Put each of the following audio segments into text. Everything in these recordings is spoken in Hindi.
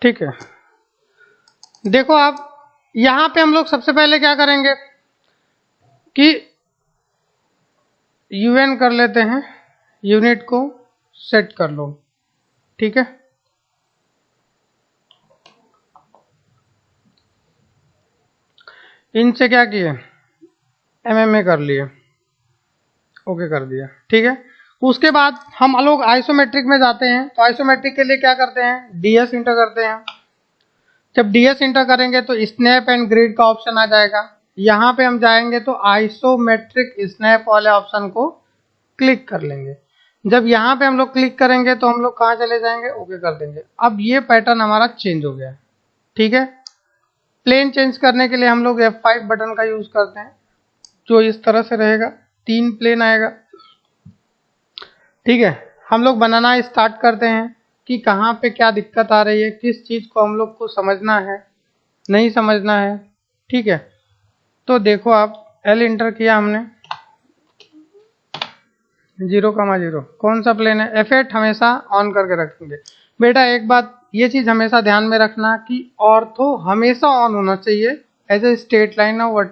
ठीक है, देखो आप यहाँ पे हम लोग सबसे पहले क्या करेंगे कि यूएन कर लेते हैं, यूनिट को सेट कर लो। ठीक है, इनसे क्या किए, एमएमए कर लिए, ओके कर दिया। ठीक है, उसके बाद हम लोग आइसोमेट्रिक में जाते हैं। तो आइसोमेट्रिक के लिए क्या करते हैं, डीएस इंटर करते हैं। जब डीएस इंटर करेंगे तो स्नैप एंड ग्रिड का ऑप्शन आ जाएगा। यहाँ पे हम जाएंगे तो आइसोमेट्रिक स्नैप वाले ऑप्शन को क्लिक कर लेंगे। जब यहाँ पे हम लोग क्लिक करेंगे तो हम लोग कहाँ चले जाएंगे, ओके कर देंगे। अब ये पैटर्न हमारा चेंज हो गया है। ठीक है, प्लेन चेंज करने के लिए हम लोग F5 बटन का यूज करते हैं, जो इस तरह से रहेगा, 3 प्लेन आएगा। ठीक है, हम लोग बनाना स्टार्ट करते हैं कि कहाँ पे क्या दिक्कत आ रही है, किस चीज़ को हम लोग को समझना है, नहीं समझना है। ठीक है, तो देखो आप L इंटर किया हमने, 0,0 कौन सा प्लेन है, F8 हमेशा ऑन करके रखेंगे। बेटा एक बात ये चीज़ हमेशा ध्यान में रखना कि ऑर्थो हमेशा ऑन होना चाहिए एज ए स्ट्रेट लाइन और वर्ट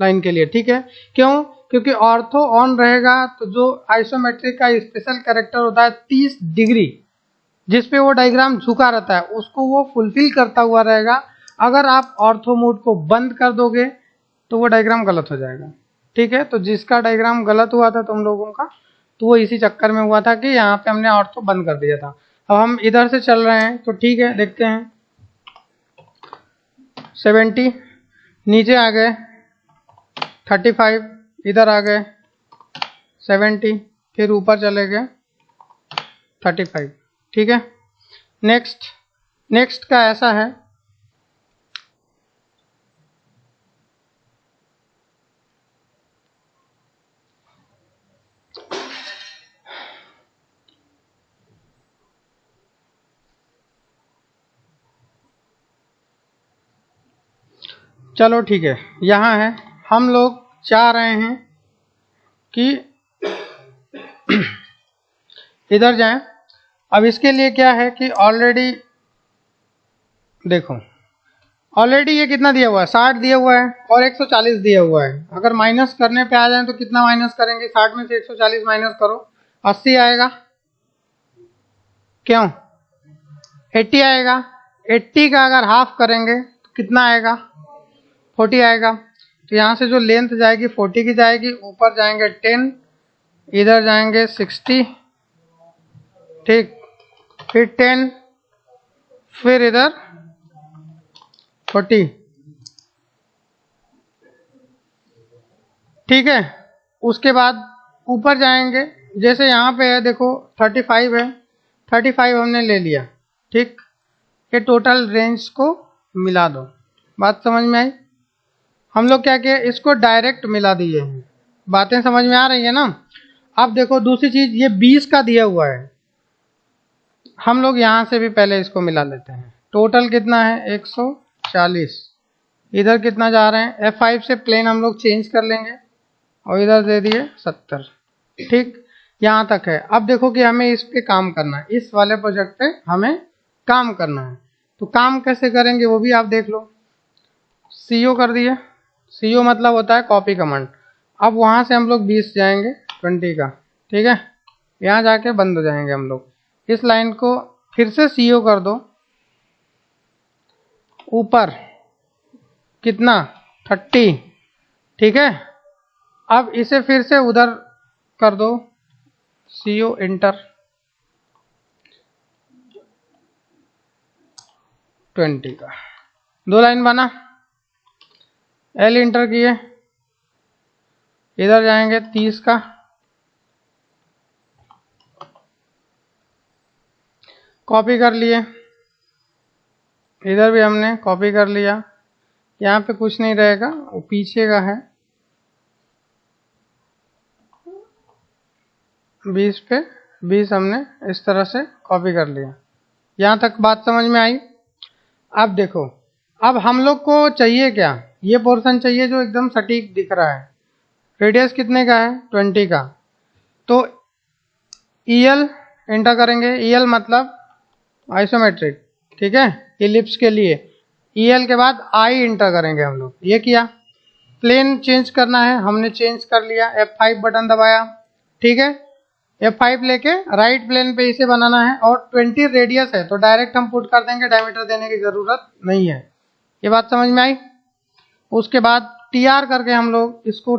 लाइन के लिए। ठीक है, क्यों, क्योंकि ऑर्थो ऑन रहेगा तो जो आइसोमेट्रिक का स्पेशल कैरेक्टर होता है 30 डिग्री, जिसपे वो डायग्राम झुका रहता है, उसको वो फुलफिल करता हुआ रहेगा। अगर आप ऑर्थो मोड को बंद कर दोगे तो वो डायग्राम गलत हो जाएगा। ठीक है, तो जिसका डायग्राम गलत हुआ था तुम लोगों का, तो वो इसी चक्कर में हुआ था कि यहाँ पे हमने ऑर्थो बंद कर दिया था। अब हम इधर से चल रहे हैं तो ठीक है, देखते हैं 70, नीचे आ गए 35, इधर आ गए 70, फिर ऊपर चले गए 35। ठीक है, नेक्स्ट का ऐसा है, चलो ठीक है, यहाँ है, हम लोग चाह रहे हैं कि इधर जाएं। अब इसके लिए क्या है कि ऑलरेडी देखो, ऑलरेडी ये कितना दिया हुआ है, 60 दिया हुआ है और 140 दिया हुआ है। अगर माइनस करने पे आ जाए तो कितना माइनस करेंगे, 60 में से 140 माइनस करो, 80 आएगा, क्यों 80 आएगा। 80 का अगर हाफ करेंगे तो कितना आएगा, 40 आएगा। तो यहाँ से जो लेंथ जाएगी 40 की जाएगी, ऊपर जाएंगे 10, इधर जाएंगे 60, ठीक, फिर 10, फिर इधर 40। ठीक है, उसके बाद ऊपर जाएंगे, जैसे यहाँ पे है देखो 35 है, 35 हमने ले लिया। ठीक, ये टोटल रेंज को मिला दो। बात समझ में आई, हम लोग क्या किए, इसको डायरेक्ट मिला दिए हैं। बातें समझ में आ रही है ना। अब देखो दूसरी चीज, ये 20 का दिया हुआ है, हम लोग यहाँ से भी पहले इसको मिला लेते हैं। टोटल कितना है 140, इधर कितना जा रहे हैं, F5 से प्लेन हम लोग चेंज कर लेंगे और इधर दे दिए 70। ठीक, यहाँ तक है। अब देखो कि हमें इस पे काम करना है, इस वाले प्रोजेक्ट पे हमें काम करना है। तो काम कैसे करेंगे वो भी आप देख लो। CO कर दिए, CO मतलब होता है कॉपी कमांड। अब वहाँ से हम लोग 20 जाएंगे 20 का, ठीक है, यहाँ जाके बंद हो जाएंगे हम लोग। इस लाइन को फिर से CO कर दो, ऊपर कितना 30, ठीक है। अब इसे फिर से उधर कर दो, CO इंटर 20 का, 2 लाइन बना। L इंटर किए, इधर जाएंगे 30 का, कॉपी कर लिए, इधर भी हमने कॉपी कर लिया। यहाँ पे कुछ नहीं रहेगा, वो पीछे का है, 20 पे 20 हमने इस तरह से कॉपी कर लिया। यहाँ तक बात समझ में आई। अब देखो, अब हम लोग को चाहिए क्या, ये पोर्शन चाहिए जो एकदम सटीक दिख रहा है। रेडियस कितने का है 20 का, तो EL एंटर करेंगे। EL मतलब आइसोमेट्रिक, ठीक है, इलिप्स के लिए EL के बाद I इंटर करेंगे हम लोग। ये किया। प्लेन चेंज करना है, हमने चेंज कर लिया, F5 बटन दबाया, ठीक है। F5 लेके राइट प्लेन पे इसे बनाना है और 20 रेडियस है तो डायरेक्ट हम पुट कर देंगे, डायमीटर देने की जरूरत नहीं है। ये बात समझ में आई। उसके बाद TR करके हम लोग इसको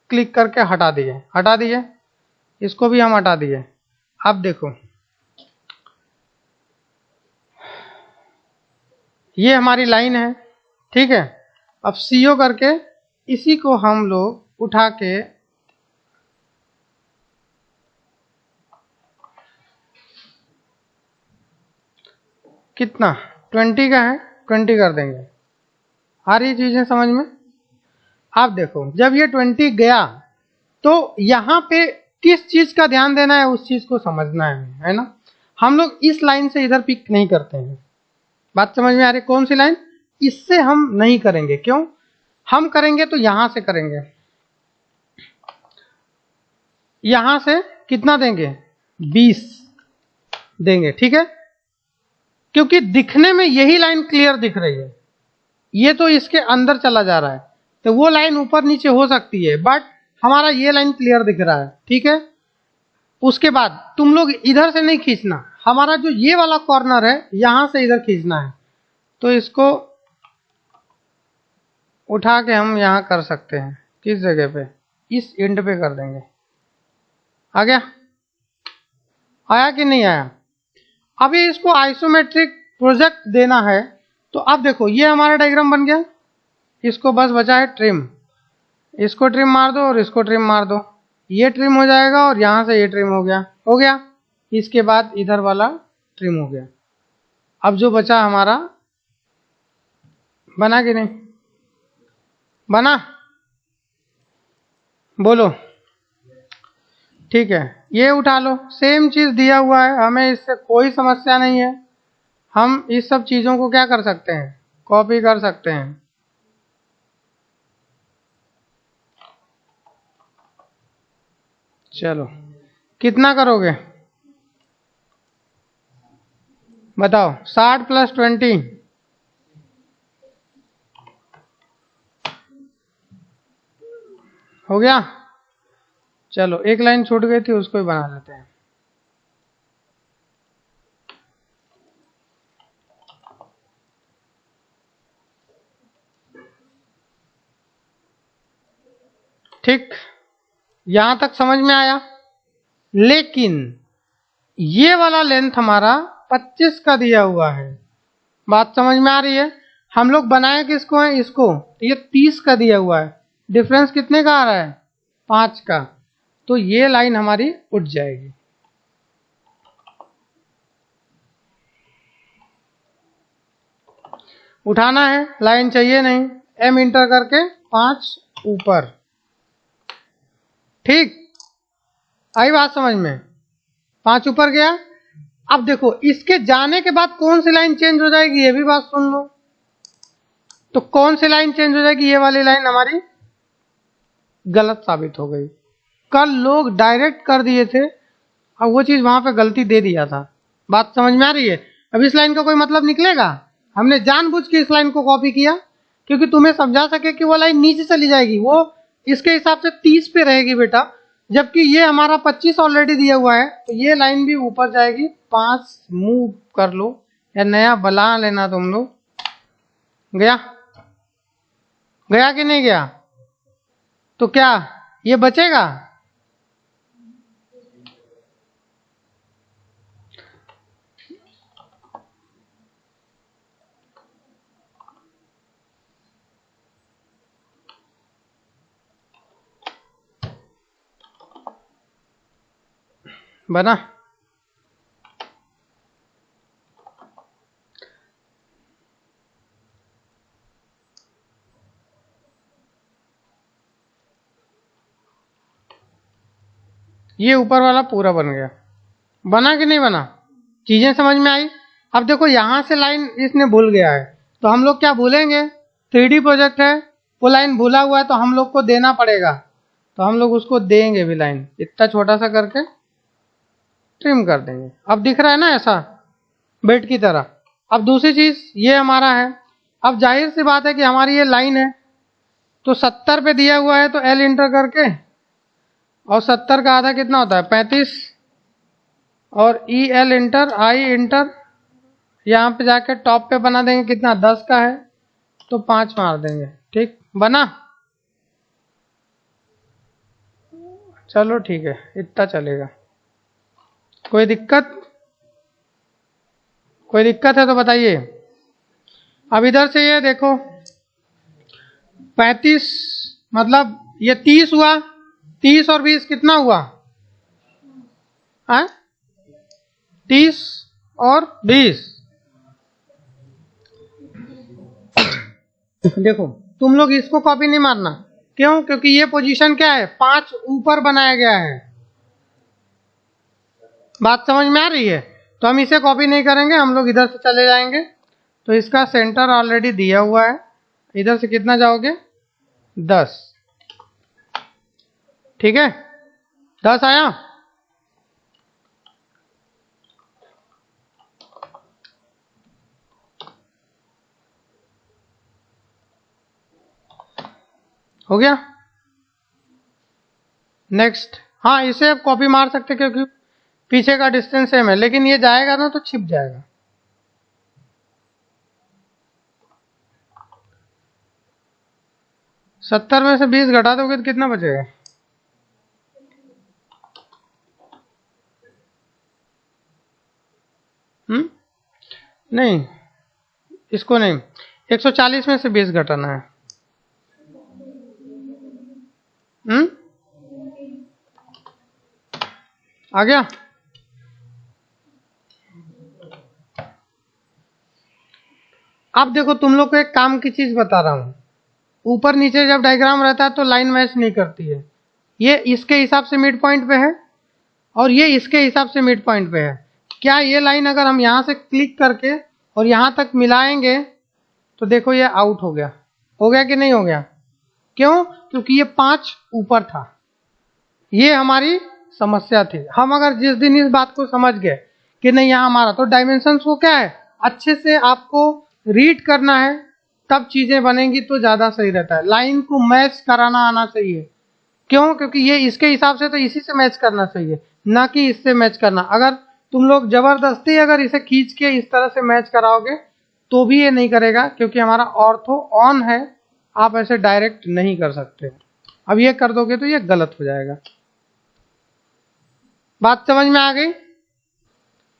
क्लिक करके हटा दिए, इसको भी हम हटा दिए। अब देखो ये हमारी लाइन है, ठीक है। अब CO करके इसी को हम लोग उठा के कितना 20 का है, 20 कर देंगे। आ रही चीजें समझ में। आप देखो जब ये 20 गया तो यहाँ पे किस चीज का ध्यान देना है, उस चीज को समझना है ना। हम लोग इस लाइन से इधर पिक नहीं करते हैं। बात समझ में आ रही। कौन सी लाइन? इससे हम नहीं करेंगे। क्यों? हम करेंगे तो यहां से करेंगे। यहां से कितना देंगे? 20 देंगे, ठीक है। क्योंकि दिखने में यही लाइन क्लियर दिख रही है, ये तो इसके अंदर चला जा रहा है, तो वो लाइन ऊपर नीचे हो सकती है, बट हमारा ये लाइन क्लियर दिख रहा है, ठीक है। उसके बाद तुम लोग इधर से नहीं खींचना, हमारा जो ये वाला कॉर्नर है यहां से इधर खींचना है। तो इसको उठा के हम यहां कर सकते हैं। किस जगह पे? इस एंड पे कर देंगे। आ गया? आया कि नहीं आया? अभी इसको आइसोमेट्रिक प्रोजेक्ट देना है, तो अब देखो ये हमारा डायग्राम बन गया। इसको बस बचा है ट्रिम। इसको ट्रिम मार दो और इसको ट्रिम मार दो, ये ट्रिम हो जाएगा और यहां से ये ट्रिम हो गया। इसके बाद इधर वाला ट्रिम हो गया। अब जो बचा हमारा, बना कि नहीं बना? बोलो। ठीक है, ये उठा लो। सेम चीज दिया हुआ है, हमें इससे कोई समस्या नहीं है। हम इस सब चीजों को क्या कर सकते हैं? कॉपी कर सकते हैं। चलो कितना करोगे बताओ? 60 + 20 हो गया। चलो एक लाइन छूट गई थी, उसको ही बना लेते हैं। ठीक, यहां तक समझ में आया। लेकिन ये वाला लेंथ हमारा 25 का दिया हुआ है। बात समझ में आ रही है? हम लोग बनाए किसको है? इसको। तो ये 30 का दिया हुआ है। डिफरेंस कितने का आ रहा है? 5 का। तो ये लाइन हमारी उठ जाएगी। उठाना है, लाइन चाहिए नहीं, M इंटर करके 5 ऊपर। ठीक, आई बात समझ में? 5 ऊपर गया। अब देखो इसके जाने के बाद कौन सी लाइन चेंज हो जाएगी, ये भी बात सुन लो। तो कौन सी लाइन चेंज हो जाएगी? ये वाली लाइन हमारी गलत साबित हो गई। कल लोग डायरेक्ट कर दिए थे, अब वो चीज वहां पे गलती दे दिया था। बात समझ में आ रही है? अब इस लाइन का कोई मतलब निकलेगा? हमने जानबूझ के इस लाइन को कॉपी किया क्योंकि तुम्हें समझा सके कि वो लाइन नीचे चली जाएगी, वो इसके हिसाब से 30 पे रहेगी बेटा, जबकि ये हमारा 25 ऑलरेडी दिया हुआ है, तो ये लाइन भी ऊपर जाएगी। 5 मूव कर लो या नया बना लेना तुम लोग। गया? गया कि नहीं गया? तो क्या ये बचेगा? बना? ये ऊपर वाला पूरा बन गया। बना कि नहीं बना? चीजें समझ में आई? अब देखो यहां से लाइन इसने भूल गया है, तो हम लोग क्या भूलेंगे? 3D प्रोजेक्ट है, वो लाइन भूला हुआ है तो हम लोग को देना पड़ेगा, तो हम लोग उसको देंगे भी। लाइन इतना छोटा सा करके ट्रिम कर देंगे। अब दिख रहा है ना ऐसा बेड की तरह? अब दूसरी चीज ये हमारा है, अब जाहिर सी बात है कि हमारी ये लाइन है, तो 70 पे दिया हुआ है तो L इंटर करके, और 70 का आधा कितना होता है 35, और EL इंटर I इंटर यहाँ पे जाके टॉप पे बना देंगे, कितना 10 का है तो 5 मार देंगे। ठीक बना, चलो ठीक है, इतना चलेगा। कोई दिक्कत, कोई दिक्कत है तो बताइए। अब इधर से ये देखो 35 मतलब ये 30 हुआ, 30 और 20 कितना हुआ, 30 और 20। देखो तुम लोग इसको कॉपी नहीं मारना, क्यों? क्योंकि ये पोजीशन क्या है, 5 ऊपर बनाया गया है। बात समझ में आ रही है? तो हम इसे कॉपी नहीं करेंगे, हम लोग इधर से चले जाएंगे। तो इसका सेंटर ऑलरेडी दिया हुआ है, इधर से कितना जाओगे 10। ठीक है, 10 आया। हो गया। नेक्स्ट, हाँ इसे आप कॉपी मार सकते क्योंकि पीछे का डिस्टेंस सेम है, लेकिन ये जाएगा ना तो छिप जाएगा। सत्तर में से 20 घटा दोगे तो कितना बचेगा? नहीं, इसको नहीं, 140 में से 20 घटाना है। आ गया? अब देखो तुम लोग को एक काम की चीज बता रहा हूं, ऊपर नीचे जब डायग्राम रहता है तो लाइन मैच नहीं करती है। ये इसके हिसाब से मिड पॉइंट पे है और ये इसके हिसाब से मिड पॉइंट पे है। क्या ये लाइन अगर हम यहां से क्लिक करके और यहां तक मिलाएंगे तो देखो ये आउट हो गया, हो गया कि नहीं हो गया? क्यों? क्योंकि ये 5 ऊपर था। ये हमारी समस्या थी। हम अगर जिस दिन इस बात को समझ गए कि नहीं यहाँ हमारा, तो डायमेंशंस को क्या है अच्छे से आपको रीड करना है, तब चीजें बनेंगी तो ज्यादा सही रहता है। लाइन को मैच कराना आना चाहिए। क्यों? क्योंकि ये इसके हिसाब से तो इसी से मैच करना चाहिए, ना कि इससे मैच करना। अगर तुम लोग जबरदस्ती अगर इसे खींच के इस तरह से मैच कराओगे तो भी ये नहीं करेगा, क्योंकि हमारा ऑर्थो ऑन है, आप ऐसे डायरेक्ट नहीं कर सकते। अब ये कर दोगे तो ये गलत हो जाएगा। बात समझ में आ गई?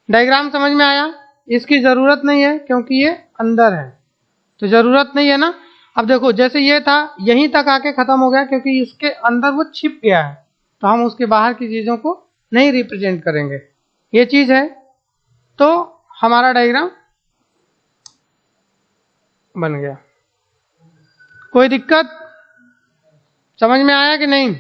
डायग्राम समझ में आया? इसकी जरूरत नहीं है क्योंकि ये अंदर है, तो जरूरत नहीं है ना। अब देखो जैसे ये था यहीं तक आके खत्म हो गया, क्योंकि इसके अंदर वो छिप गया है, तो हम उसके बाहर की चीजों को नहीं रिप्रेजेंट करेंगे। ये चीज है, तो हमारा डायग्राम बन गया। कोई दिक्कत? समझ में आया कि नहीं?